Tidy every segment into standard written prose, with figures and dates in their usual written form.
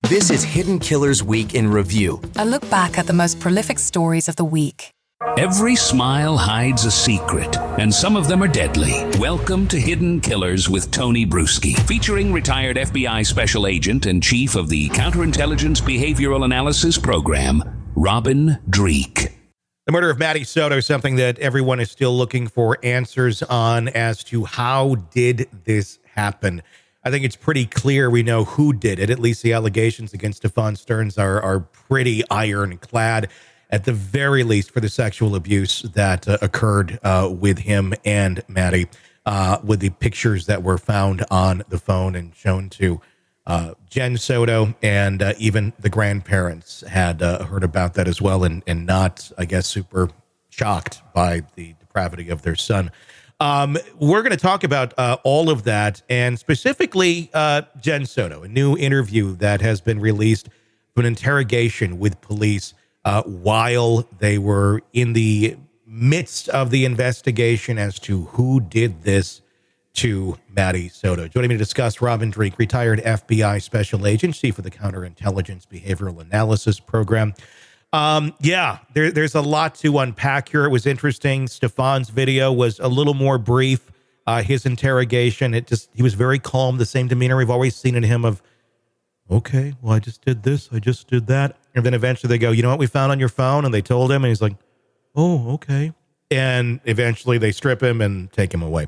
This is Hidden Killers Week in Review. A look back at the most prolific stories of the week. Every smile hides a secret, and some of them are deadly. Welcome to Hidden Killers with Tony Brueski, featuring retired FBI Special Agent and Chief of the Counterintelligence Behavioral Analysis Program, Robin Dreeke. The murder of Maddie Soto is something that everyone is still looking for answers on as to how did this happen. I think it's pretty clear we know who did it. At least the allegations against Stefan Stearns are pretty ironclad, at the very least, for the sexual abuse that occurred with him and Maddie, with the pictures that were found on the phone and shown to Jen Soto, and even the grandparents had heard about that as well, and not, I guess, super shocked by the depravity of their son. We're going to talk about all of that, and specifically Jen Soto, a new interview that has been released from an interrogation with police while they were in the midst of the investigation as to who did this to Maddie Soto. Joining me to discuss, Robin Dreeke, retired FBI Special Agent, Chief of the Counterintelligence Behavioral Analysis Program. There's a lot to unpack here. It was interesting. Stefan's video was a little more brief. His interrogation, he was very calm, the same demeanor we've always seen in him of, okay, well, I just did this, I just did that. And then eventually they go, you know what we found on your phone? And they told him, and he's like, oh, okay. And eventually they strip him and take him away.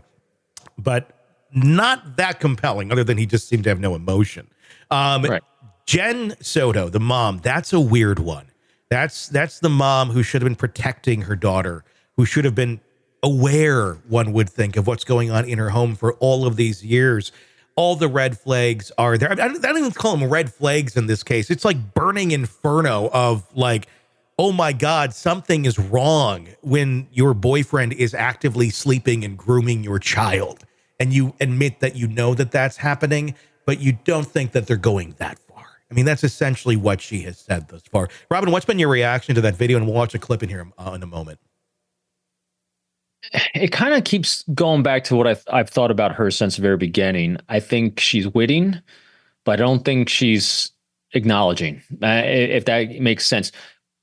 But not that compelling, other than he just seemed to have no emotion. Right. Jen Soto, the mom, that's a weird one. That's the mom who should have been protecting her daughter, who should have been aware, one would think, of what's going on in her home for all of these years. All the red flags are there. I don't even call them red flags in this case. It's like burning inferno of like, oh my God, something is wrong when your boyfriend is actively sleeping and grooming your child. And you admit that you know that that's happening, but you don't think that they're going that far. I mean, that's essentially what she has said thus far. Robin, what's been your reaction to that video? And we'll watch a clip in here in a moment. It kind of keeps going back to what I've thought about her since the very beginning. I think she's witting, but I don't think she's acknowledging, if that makes sense.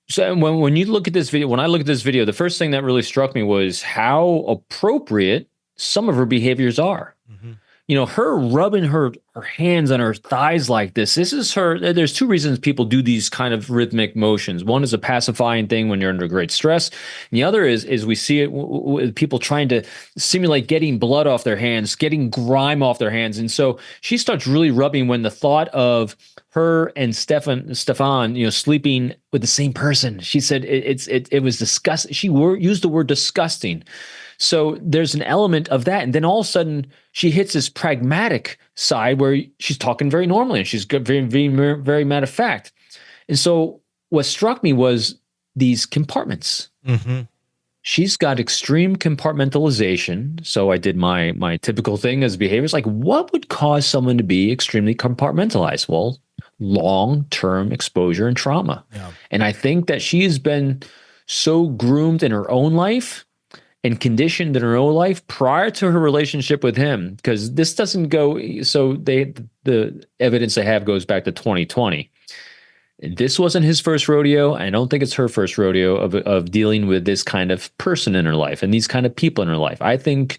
So when you look at this video, when I look at this video, the first thing that really struck me was how appropriate some of her behaviors are. Mm-hmm. You know, her rubbing her hands on her thighs like this is her. There's two reasons people do these kind of rhythmic motions. One is a pacifying thing when you're under great stress. And the other is we see it with people trying to simulate getting blood off their hands, getting grime off their hands. And so she starts really rubbing when the thought of her and Stefan, sleeping with the same person. She said it was disgusting. She used the word disgusting. So there's an element of that. And then all of a sudden she hits this pragmatic side where she's talking very normally and she's very, very, very matter of fact. And so what struck me was these compartments. Mm-hmm. She's got extreme compartmentalization. So I did my typical thing as behaviors. Like, what would cause someone to be extremely compartmentalized? Well, long-term exposure and trauma. Yeah. And I think that she has been so groomed in her own life and conditioned in her own life prior to her relationship with him, because this doesn't go. So the evidence they have goes back to 2020. This wasn't his first rodeo. I don't think it's her first rodeo of dealing with this kind of person in her life and these kind of people in her life. I think,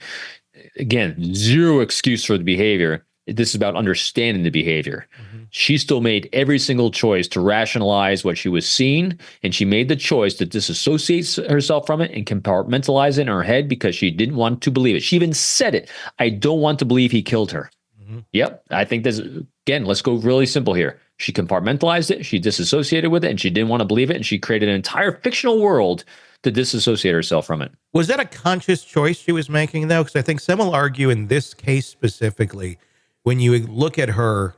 again, zero excuse for the behavior. This is about understanding the behavior. Mm-hmm. She still made every single choice to rationalize what she was seeing, and she made the choice to disassociate herself from it and compartmentalize it in her head because she didn't want to believe it. She even said it. I don't want to believe he killed her. Mm-hmm. Yep. I think this, again, let's go really simple here. She compartmentalized it, she disassociated with it, and she didn't want to believe it, and she created an entire fictional world to disassociate herself from it. Was that a conscious choice she was making, though? Because I think some will argue in this case specifically, when you look at her,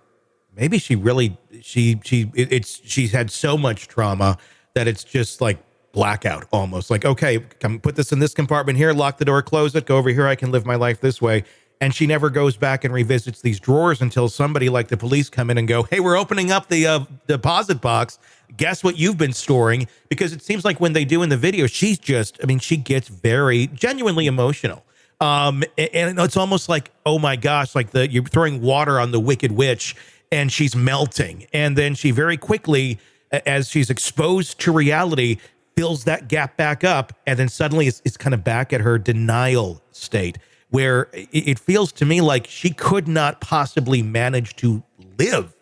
maybe she really, she's had so much trauma that it's just like blackout almost. Like, okay, come put this in this compartment here, lock the door, close it, go over here, I can live my life this way. And she never goes back and revisits these drawers until somebody like the police come in and go, hey, we're opening up the deposit box. Guess what you've been storing? Because it seems like when they do in the video, she gets very genuinely emotional. And it's almost like, oh my gosh, like you're throwing water on the Wicked Witch and she's melting. And then she very quickly, as she's exposed to reality, fills that gap back up. And then suddenly it's kind of back at her denial state, where it feels to me like she could not possibly manage to live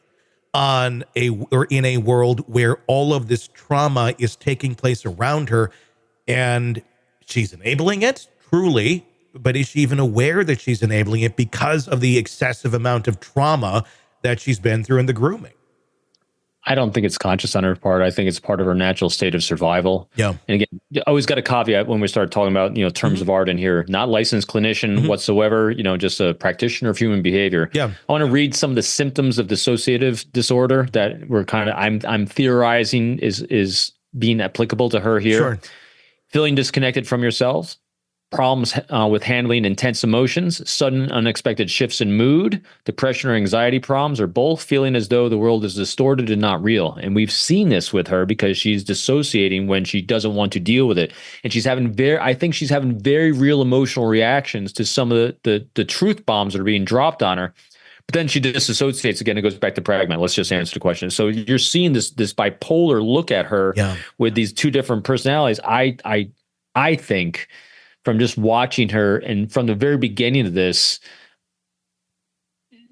in a world where all of this trauma is taking place around her, and she's enabling it, truly, but is she even aware that she's enabling it because of the excessive amount of trauma that she's been through in the grooming? I don't think it's conscious on her part. I think it's part of her natural state of survival. Yeah. And again, I always got a caveat when we start talking about, terms of art in here, not licensed clinician whatsoever, just a practitioner of human behavior. Yeah. I want to read some of the symptoms of dissociative disorder that we're I'm theorizing is being applicable to her here. Sure. Feeling disconnected from yourselves, problems with handling intense emotions, sudden unexpected shifts in mood, depression or anxiety problems, or both, feeling as though the world is distorted and not real. And we've seen this with her because she's dissociating when she doesn't want to deal with it. And I think she's having very real emotional reactions to some of the truth bombs that are being dropped on her. But then she disassociates again and goes back to pragma. Let's just answer the question. So you're seeing this bipolar look at her with these two different personalities. I think, from just watching her and from the very beginning of this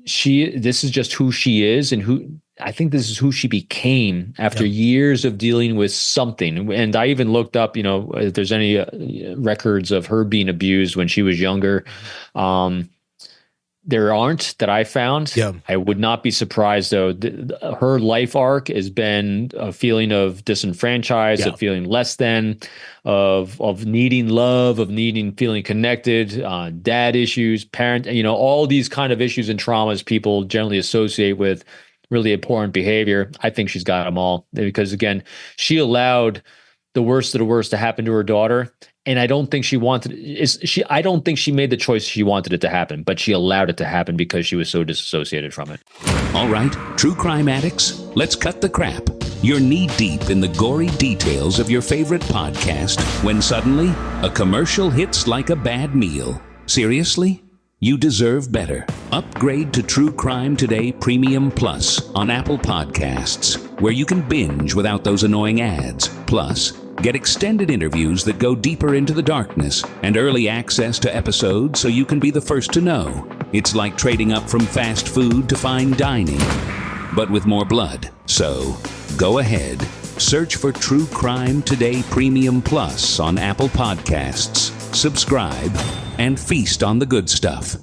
is just who she is, and I think this is who she became after years of dealing with something. And I even looked up, if there's any records of her being abused when she was younger. There aren't, that I found. Yeah. I would not be surprised, though. Her life arc has been a feeling of disenfranchised, of feeling less than, of needing love, of feeling connected, dad issues, parent, all these kind of issues and traumas people generally associate with really abhorrent behavior. I think she's got them all because, again, she allowed the worst of the worst to happen to her daughter. And I don't think she I don't think she made the choice she wanted it to happen, but she allowed it to happen because she was so disassociated from it. All right, true crime addicts, let's cut the crap. You're knee-deep in the gory details of your favorite podcast when suddenly a commercial hits like a bad meal. Seriously? You deserve better. Upgrade to True Crime Today Premium Plus on Apple Podcasts, where you can binge without those annoying ads. Plus, get extended interviews that go deeper into the darkness and early access to episodes so you can be the first to know. It's like trading up from fast food to fine dining, but with more blood. So, go ahead. Search for True Crime Today Premium Plus on Apple Podcasts. Subscribe and feast on the good stuff.